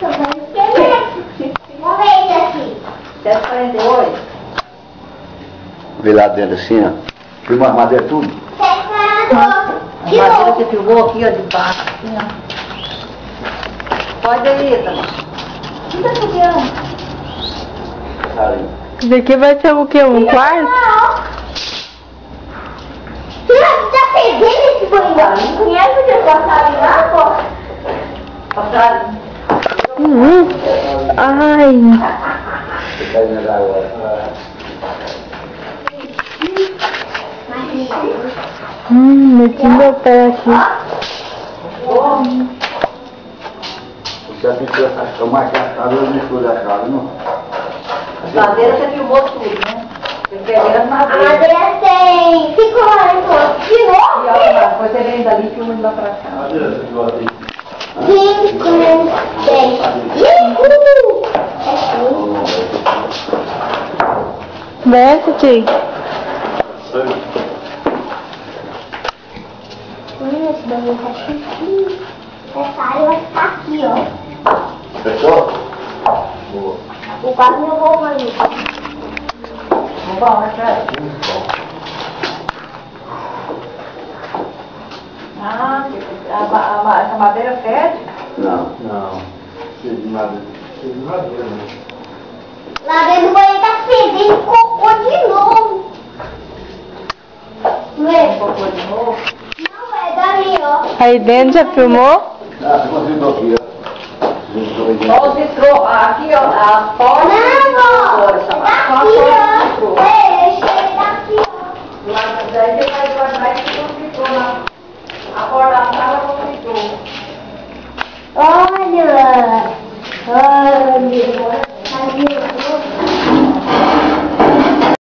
Vamos ver esse aqui. 7,48. Vê lá dentro assim, ó. Filma a madeira tudo. 7,42. A madeira você filmou aqui, ó, de baixo, assim, ó. Pode aí, Ita. O que tá fazendo? Isso aqui vai ser o quê? Um quarto? Você tá perdendo esse banheiro? Conhece o que passaram lá, pô? Passaram. Ai. Meti meu pé aqui. Você assistiu essa marcação, eu me fui da casa, não? As madeiras você filmou tudo, né? Você pegou as A madeiras. madeira tem 5,48. De E novo? ó, depois você vem dali e filma lá pra cá. 5, 10. Desce, tio. Esse banheiro tá chiquinho. Essa área vai ficar aqui, ó. Fechou? O quase meu voo banheiro. Bom, né, cara? Ah, essa madeira fede? Não. Lá dentro do banheiro tá fedendo cocô de novo. Não é? Cocô de novo. Não, é dali, ó. Aí dentro já filmou? Ah, você conseguiu aqui, ó. Só os vitrô, aqui, ó, a porta. Não, ó. Só Daqui, a ó. porta do vitrô. É, eu cheguei daqui, ó. Lá daí você vai guardar e fica o vitrô lá. A porta da sala com o vitrô. Olha.